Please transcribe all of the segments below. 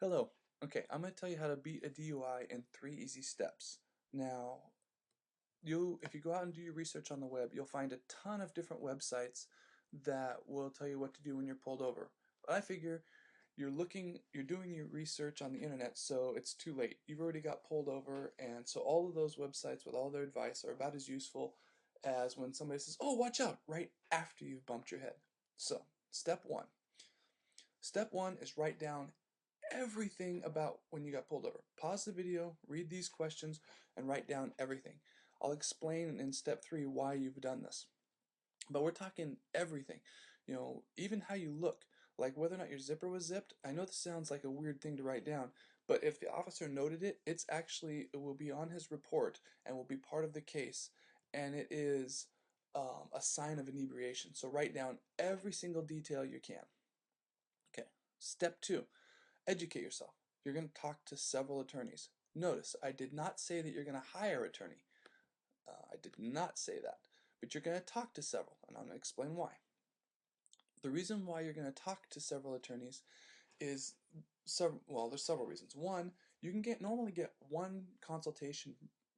Hello. Okay, I'm going to tell you how to beat a DUI in 3 easy steps. Now, if you go out and do your research on the web, you'll find a ton of different websites that will tell you what to do when you're pulled over. But I figure you're doing your research on the internet, so it's too late. You've already got pulled over, and so all of those websites with all their advice are about as useful as when somebody says, "Oh, watch out," right after you've bumped your head. So, step one. Step one is write down everything about when you got pulled over. Pause the video, read these questions, and write down everything. I'll explain in step 3 why you've done this. But we're talking everything. Even how you look, like whether or not your zipper was zipped. I know this sounds like a weird thing to write down, but if the officer noted it, it will be on his report and will be part of the case, and it is a sign of inebriation. So write down every single detail you can. Okay. Step 2. Educate yourself. You're going to talk to several attorneys. Notice, I did not say that you're going to hire an attorney. I did not say that. But you're going to talk to several, and I'm going to explain why. The reason why you're going to talk to several attorneys is there's several reasons. One, you can normally get one consultation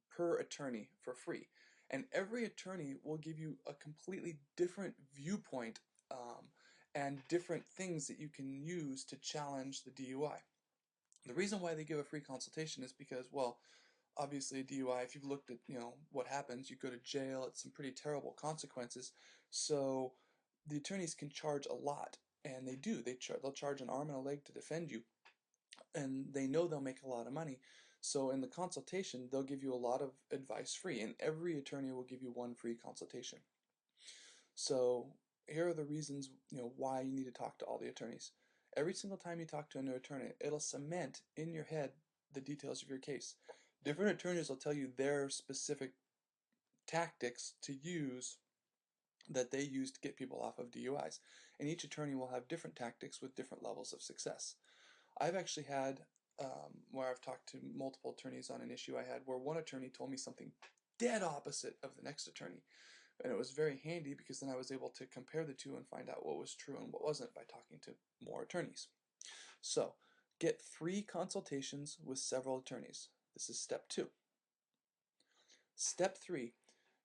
per attorney for free, and every attorney will give you a completely different viewpoint and different things that you can use to challenge the DUI. The reason why they give a free consultation is because, well, obviously a DUI, if you've looked at, what happens, you go to jail, it's some pretty terrible consequences. So the attorneys can charge a lot, and they do. They'll charge an arm and a leg to defend you, and they know they'll make a lot of money. So in the consultation, they'll give you a lot of advice free, and every attorney will give you one free consultation. So here are the reasons, why you need to talk to all the attorneys. Every single time you talk to a new attorney, it'll cement in your head the details of your case. Different attorneys will tell you their specific tactics to use that they use to get people off of DUIs. And each attorney will have different tactics with different levels of success. I've actually had where I've talked to multiple attorneys on an issue I had where one attorney told me something dead opposite of the next attorney. And it was very handy because then I was able to compare the two and find out what was true and what wasn't by talking to more attorneys. So, get free consultations with several attorneys. This is step 2. Step 3,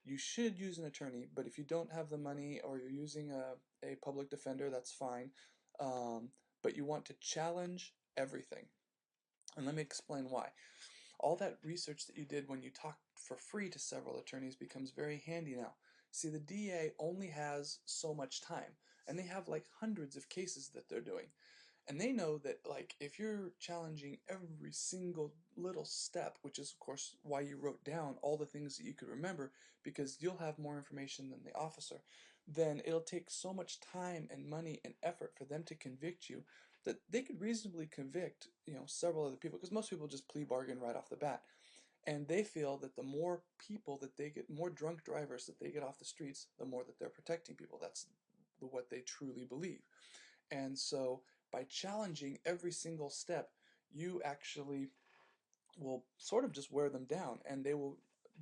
you should use an attorney, but if you don't have the money or you're using a public defender, that's fine. But you want to challenge everything. And let me explain why. All that research that you did when you talked for free to several attorneys becomes very handy now. See, the DA only has so much time, and they have like hundreds of cases that they're doing. And they know that, like, if you're challenging every single little step, which is of course why you wrote down all the things that you could remember, because you'll have more information than the officer, then it'll take so much time and money and effort for them to convict you that they could reasonably convict, several other people, because most people just plea bargain right off the bat. And they feel that the more people that they get, more drunk drivers that they get off the streets, the more that they're protecting people. That's what they truly believe. And so by challenging every single step, you actually will sort of just wear them down, and they will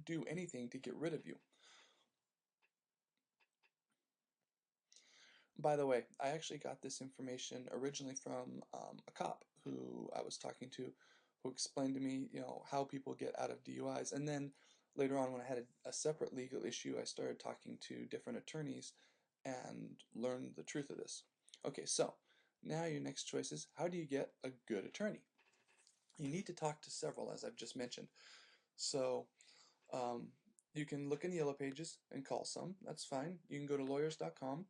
do anything to get rid of you. By the way, I actually got this information originally from a cop who I was talking to, who explained to me, how people get out of DUIs. And then later on, when I had a separate legal issue, I started talking to different attorneys and learned the truth of this. Okay, so now your next choice is, how do you get a good attorney? You need to talk to several, as I've just mentioned. So you can look in the yellow pages and call some. That's fine. You can go to lawyers.com.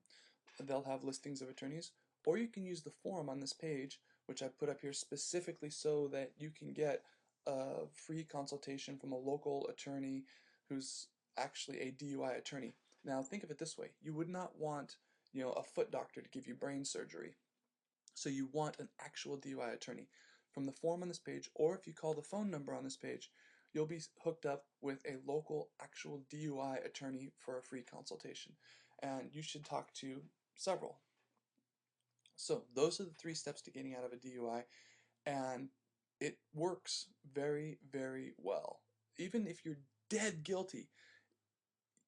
They'll have listings of attorneys. Or you can use the forum on this page, which I put up here specifically so that you can get a free consultation from a local attorney who's actually a DUI attorney. Now think of it this way. You would not want, a foot doctor to give you brain surgery. So you want an actual DUI attorney. From the form on this page, or if you call the phone number on this page, you'll be hooked up with a local actual DUI attorney for a free consultation. And you should talk to several. So those are the 3 steps to getting out of a DUI, and it works very, very well. Even if you're dead guilty,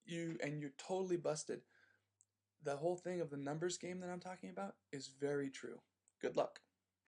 you're totally busted, the whole thing of the numbers game that I'm talking about is very true. Good luck.